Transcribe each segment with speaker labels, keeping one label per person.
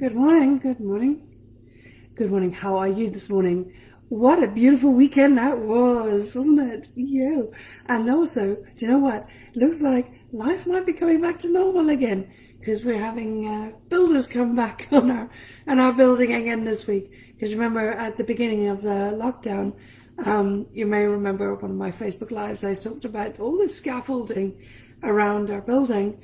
Speaker 1: Good morning, good morning, good morning. How are you this morning? What a beautiful weekend that was, wasn't it? Yeah. And also, do you know what? It looks like life might be coming back to normal again because we're having builders come back on our building again this week. Because remember at the beginning of the lockdown, you may remember one of my Facebook Lives, I talked about all the scaffolding around our building.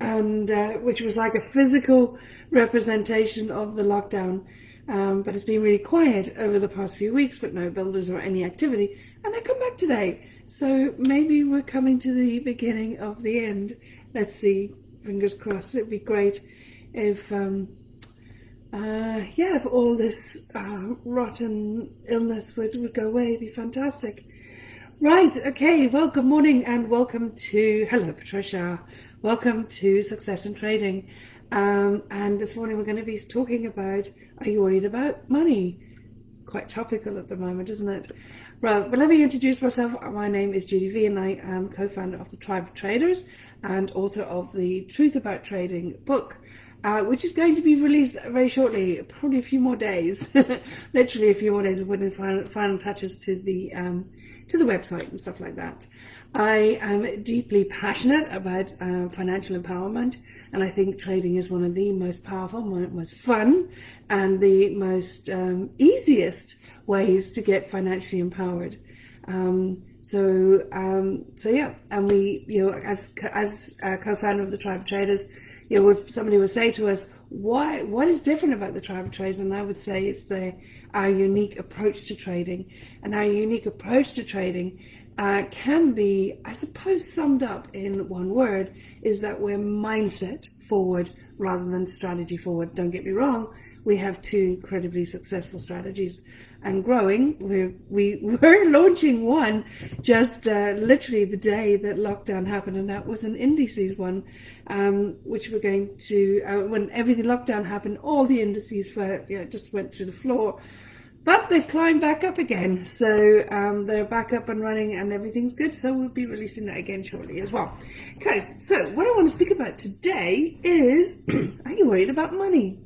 Speaker 1: And which was like a physical representation of the lockdown. But it's been really quiet over the past few weeks, but no builders or any activity. And they come back today. So maybe we're coming to the beginning of the end. Let's see, fingers crossed. It'd be great if, if all this rotten illness would go away. It'd be fantastic. Right, okay, well, good morning and welcome to, hello Patricia, welcome to Success in Trading. And this morning we're going to be talking about, are you worried about money? Quite topical at the moment, isn't it? Right, well, let me introduce myself. My name is Judy V and I am co-founder of the Tribe of Traders and author of the Truth About Trading book. Which is going to be released very shortly, probably a few more days, literally a few more days of putting final touches to the website and stuff like that. I am deeply passionate about financial empowerment, and I think trading is one of the most powerful, most fun, and the most easiest ways to get financially empowered. So yeah, and we, as co-founder of the Tribe of Traders, if somebody would say to us, what is different about the Tribe of Traders? And I would say it's our unique approach to trading. And our unique approach to trading can be, I suppose, summed up in one word, is that we're mindset forward rather than strategy forward. Don't get me wrong, we have two incredibly successful strategies and growing. We're launching one just literally the day that lockdown happened, and that was an indices one, which we're going to, when everything lockdown happened, all the indices just went through the floor. But they've climbed back up again, so they're back up and running and everything's good, so we'll be releasing that again shortly as well. Okay, so what I want to speak about today is, are you worried about money?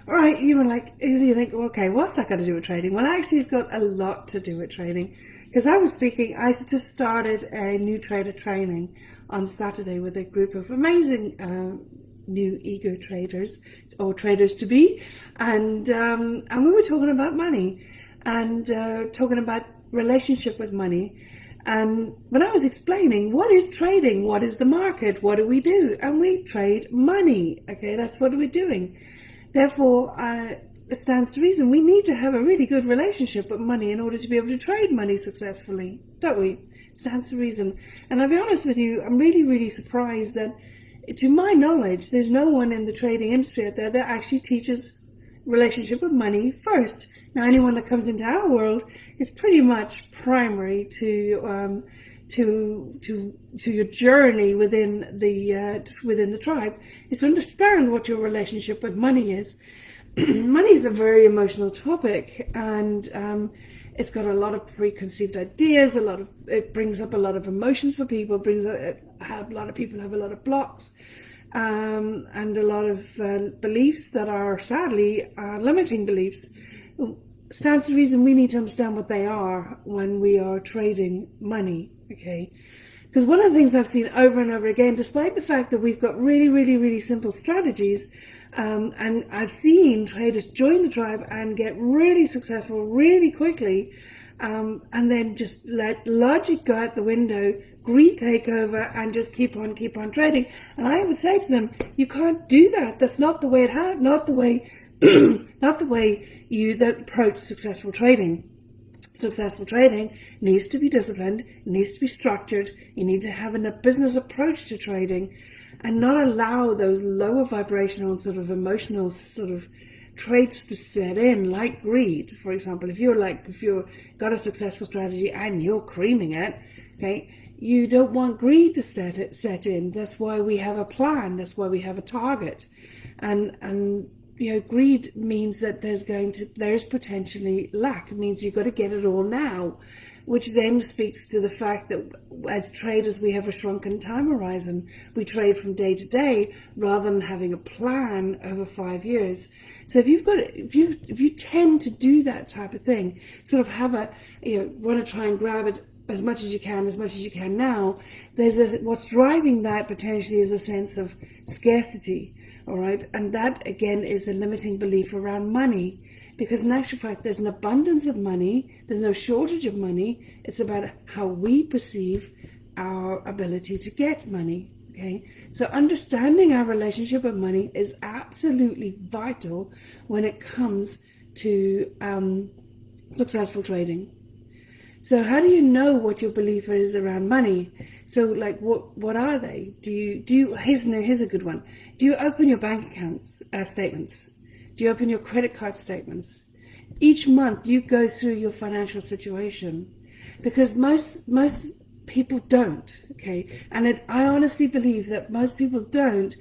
Speaker 1: All right, you think, okay, what's that got to do with trading? Well, actually, it's got a lot to do with trading, because I just started a new trader training on Saturday with a group of amazing new eager traders or traders to be, and we were talking about money and talking about relationship with money. And when I was explaining what is trading, what is the market, what do we do, and we trade money. Okay, that's what we're doing. Therefore, it stands to reason we need to have a really good relationship with money in order to be able to trade money successfully, don't we? It stands to reason. And I'll be honest with you, I'm really, really surprised that, to my knowledge, there's no one in the trading industry out there that actually teaches relationship with money first. Now, anyone that comes into our world is pretty much primary to your journey within the tribe. Is to understand what your relationship with money is. Money is a very emotional topic, and it's got a lot of preconceived ideas. It brings up a lot of emotions for people. A lot of people have a lot of blocks, and a lot of beliefs that are sadly limiting beliefs. Stands to reason we need to understand what they are when we are trading money. Okay, because one of the things I've seen over and over again, despite the fact that we've got really, really, really simple strategies, and I've seen traders join the tribe and get really successful really quickly, and then just let logic go out the window, greed take over, and just keep on trading. And I would say to them, you can't do that. That's not the way not the way you approach successful trading. Successful trading needs to be disciplined, needs to be structured. You need to have a business approach to trading and not allow those lower vibrational sort of emotional sort of traits to set in, like greed. For example, if you've got a successful strategy and you're creaming it, okay, you don't want greed to set in. That's why we have a plan. That's why we have a target. And greed means that there's potentially lack. It means you've got to get it all now. which then speaks to the fact that as traders we have a shrunken time horizon. We trade from day to day rather than having a plan over 5 years. So if you tend to do that type of thing, sort of have want to try and grab it as much as you can now, what's driving that potentially is a sense of scarcity, all right? And that again is a limiting belief around money, because in actual fact there's an abundance of money, there's no shortage of money. It's about how we perceive our ability to get money. Okay, so understanding our relationship with money is absolutely vital when it comes to successful trading. So how do you know what your belief is around money? So like what are they? Here's a good one. Do you open your bank accounts statements? Do you open your credit card statements? Each month you go through your financial situation, because most people don't, okay? And I honestly believe that most people don't.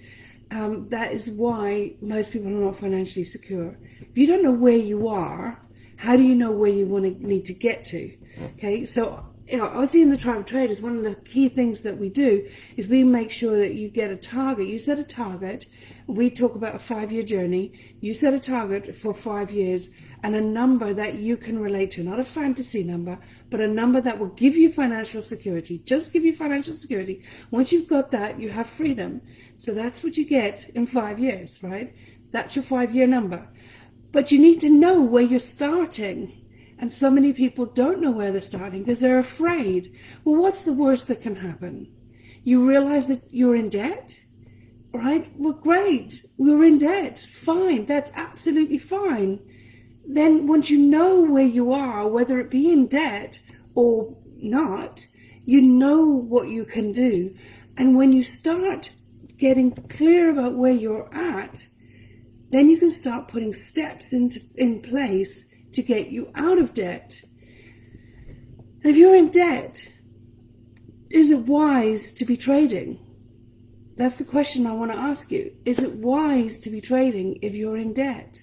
Speaker 1: That is why most people are not financially secure. If you don't know where you are, how do you know where you need to get to? Okay, so obviously in the Tribe of Traders, one of the key things that we do is we make sure that you get a target. You set a target. We talk about a 5-year journey. You set a target for 5 years and a number that you can relate to, not a fantasy number, but a number that will give you financial security. Just give you financial security. Once you've got that, you have freedom. So that's what you get in 5 years, right? That's your 5-year number. But you need to know where you're starting. And so many people don't know where they're starting because they're afraid. Well, what's the worst that can happen? You realize that you're in debt, right? Well, great. We're in debt. Fine. That's absolutely fine. Then once you know where you are, whether it be in debt or not, you know what you can do. And when you start getting clear about where you're at, then you can start putting steps in place to get you out of debt. And if you're in debt, is it wise to be trading? That's the question I want to ask you. Is it wise to be trading if you're in debt?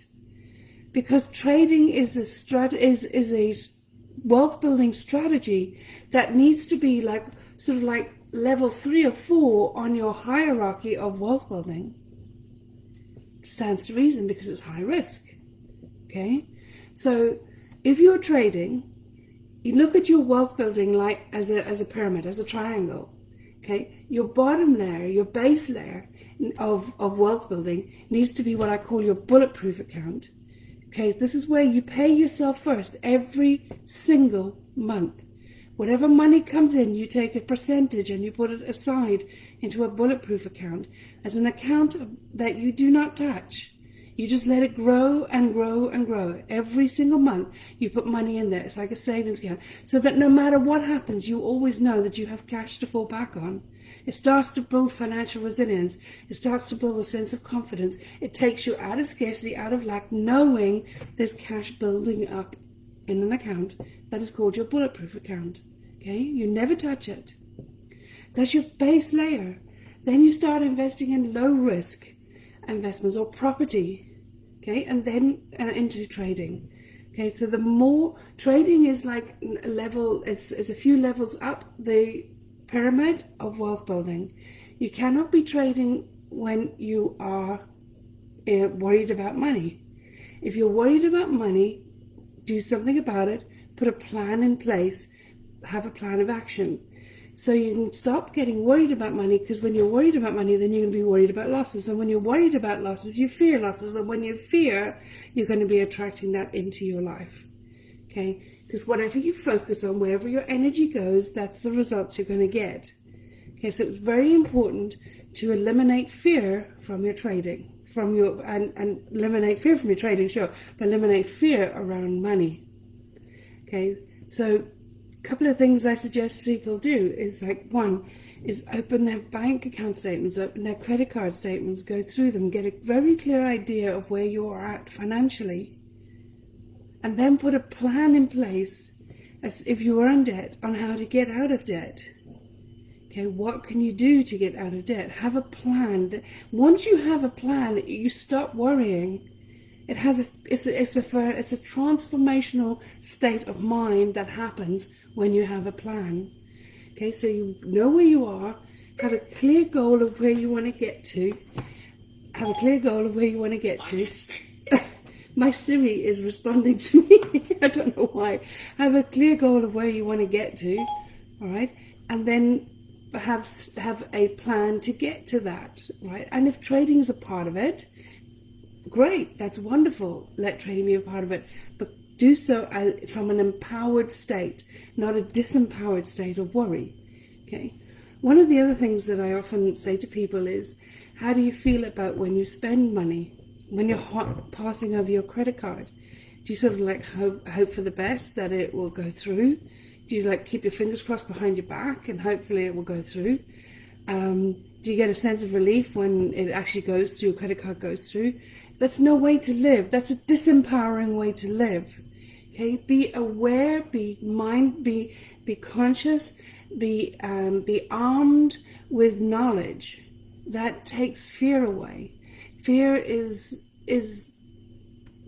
Speaker 1: Because trading is a wealth building strategy that needs to be sort of like level 3 or 4 on your hierarchy of wealth building. Stands to reason, because it's high risk. Okay? So if you're trading, you look at your wealth building like as a pyramid, as a triangle. Okay, your bottom layer, your base layer of wealth building needs to be what I call your bulletproof account. Okay, this is where you pay yourself first every single month. Whatever money comes in, you take a percentage and you put it aside into a bulletproof account, as an account that you do not touch. You just let it grow and grow and grow. Every single month, you put money in there. It's like a savings account, so that no matter what happens, you always know that you have cash to fall back on. It starts to build financial resilience. It starts to build a sense of confidence. It takes you out of scarcity, out of lack, knowing there's cash building up in an account that is called your bulletproof account. Okay, you never touch it. That's your base layer. Then you start investing in low risk investments or property, okay, and then into trading. Okay, so the more trading is like a level, it's a few levels up the pyramid of wealth building. You cannot be trading when you are worried about money. If you're worried about money, do something about it. Put a plan in place. Have a plan of action. So you can stop getting worried about money, because when you're worried about money, then you're going to be worried about losses. And when you're worried about losses, you fear losses. And when you fear, you're going to be attracting that into your life. Okay? Because whatever you focus on, wherever your energy goes, that's the results you're going to get. Okay, so it's very important to eliminate fear from your trading, and eliminate fear from your trading, sure, but eliminate fear around money. Okay, so couple of things I suggest people do is, like, one is open their bank account statements, open their credit card statements, go through them, get a very clear idea of where you are at financially, and then put a plan in place, as if you are in debt, on how to get out of debt. Okay, what can you do to get out of debt? Have a plan. Once you have a plan, you stop worrying. It has it's a transformational state of mind that happens when you have a plan. Okay, so you know where you are, have a clear goal of where you want to get to. Have a clear goal of where you want to get to. My Siri is responding to me. I don't know why. Have a clear goal of where you want to get to, all right? And then have a plan to get to that, right? And if trading is a part of it, great, that's wonderful. Let trading be a part of it, but do so from an empowered state, not a disempowered state of worry. Okay. One of the other things that I often say to people is, how do you feel about when you spend money, when you're passing over your credit card? Do you sort of like hope for the best that it will go through? Do you like keep your fingers crossed behind your back and hopefully it will go through? Do you get a sense of relief when it actually goes through, your credit card goes through? That's no way to live. That's a disempowering way to live. Okay, be aware, be conscious, be armed with knowledge. That takes fear away. Fear is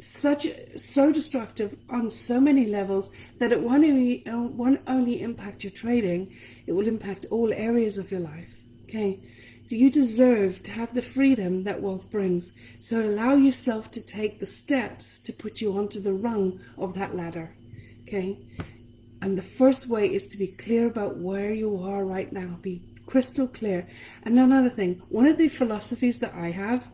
Speaker 1: so destructive on so many levels that it won't only impact your trading, it will impact all areas of your life. Okay, so you deserve to have the freedom that wealth brings. So allow yourself to take the steps to put you onto the rung of that ladder. Okay, and the first way is to be clear about where you are right now. Be crystal clear. And another thing, one of the philosophies that I have,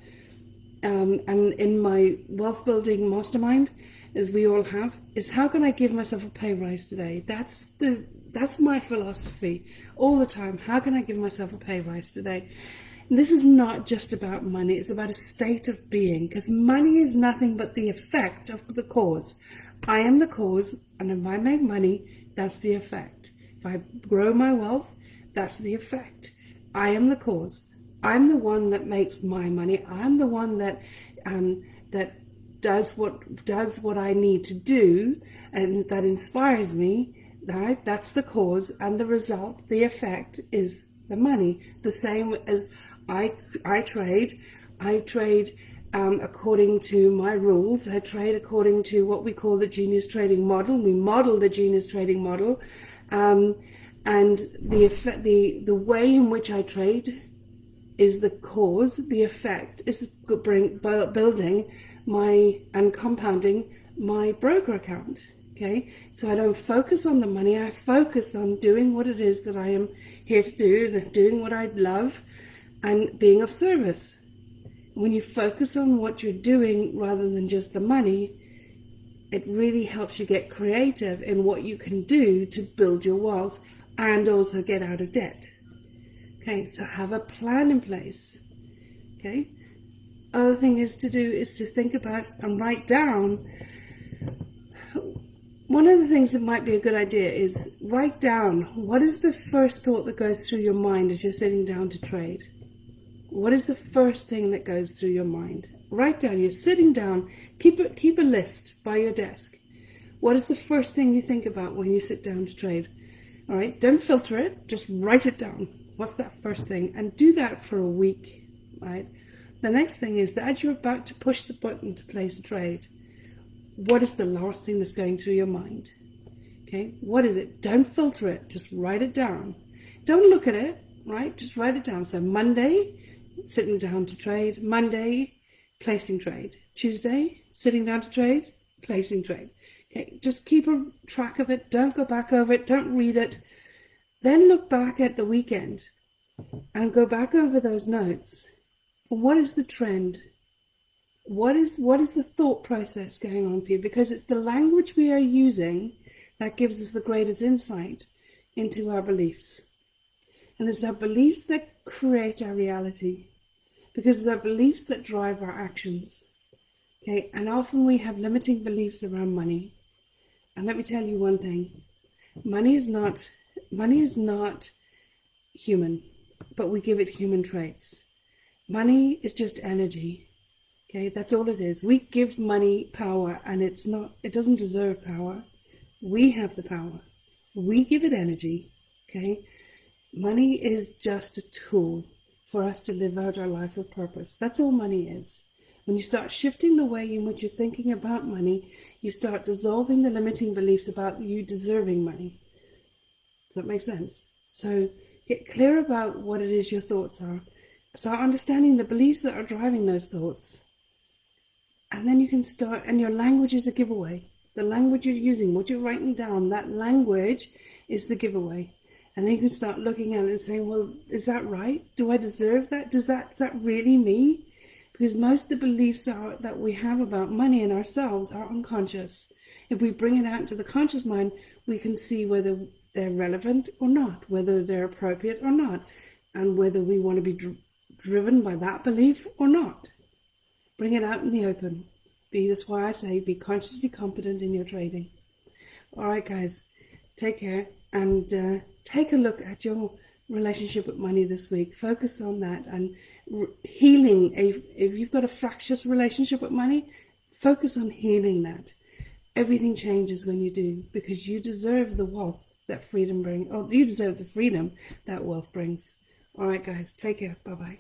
Speaker 1: and in my wealth building mastermind, as we all have, is how can I give myself a pay rise today? That's my philosophy all the time. How can I give myself a pay rise today? And this is not just about money. It's about a state of being, because money is nothing but the effect of the cause. I am the cause, and if I make money, that's the effect. If I grow my wealth, that's the effect. I am the cause. I'm the one that makes my money. I'm the one that does what I need to do, and that inspires me. Right? That's the cause, and the result, the effect, is the money. The same as I trade. I trade according to my rules. I trade according to what we call the genius trading model. We model the genius trading model, and the way in which I trade is the cause. The effect is building and compounding my broker account. Okay, so I don't focus on the money. I focus on doing what it is that I am here to do, doing what I love, and being of service. When you focus on what you're doing rather than just the money, it really helps you get creative in what you can do to build your wealth and also get out of debt. Okay, so have a plan in place. Okay, other thing is to think about and write down. One of the things that might be a good idea is write down, what is the first thought that goes through your mind as you're sitting down to trade? What is the first thing that goes through your mind? Write down, you're sitting down, keep a list by your desk. What is the first thing you think about when you sit down to trade? All right, don't filter it, just write it down. What's that first thing? And do that for a week, right? The next thing is that as you're about to push the button to place a trade, what is the last thing that's going through your mind? Okay, what is it? Don't filter it, just write it down. Don't look at it, right? Just write it down. So Monday, sitting down to trade. Monday, placing trade. Tuesday, sitting down to trade, placing trade. Okay, just keep a track of it. Don't go back over it. Don't read it. Then look back at the weekend and go back over those notes. What is the trend? What is the thought process going on for you? Because it's the language we are using that gives us the greatest insight into our beliefs. And it's our beliefs that create our reality, because it's our beliefs that drive our actions. Okay, and often we have limiting beliefs around money. And let me tell you one thing, money is not human, but we give it human traits. Money is just energy. Okay, that's all it is. We give money power, and it doesn't deserve power. We have the power. We give it energy. Okay, money is just a tool for us to live out our life with purpose. That's all money is. When you start shifting the way in which you're thinking about money, you start dissolving the limiting beliefs about you deserving money. Does that make sense? So get clear about what it is your thoughts are. Start understanding the beliefs that are driving those thoughts. And then you can start, and your language is a giveaway. The language you're using, what you're writing down, that language is the giveaway. And then you can start looking at it and saying, well, is that right? Do I deserve that? Is that really me? Because most of the beliefs that we have about money and ourselves are unconscious. If we bring it out to the conscious mind, we can see whether they're relevant or not, whether they're appropriate or not, and whether we want to be driven by that belief or not. Bring it out in the open. That's why I say be consciously competent in your trading. All right, guys, take care and take a look at your relationship with money this week. Focus on that and healing. If you've got a fractious relationship with money, focus on healing that. Everything changes when you do, because you deserve the wealth that freedom brings. Oh, you deserve the freedom that wealth brings. All right, guys, take care. Bye-bye.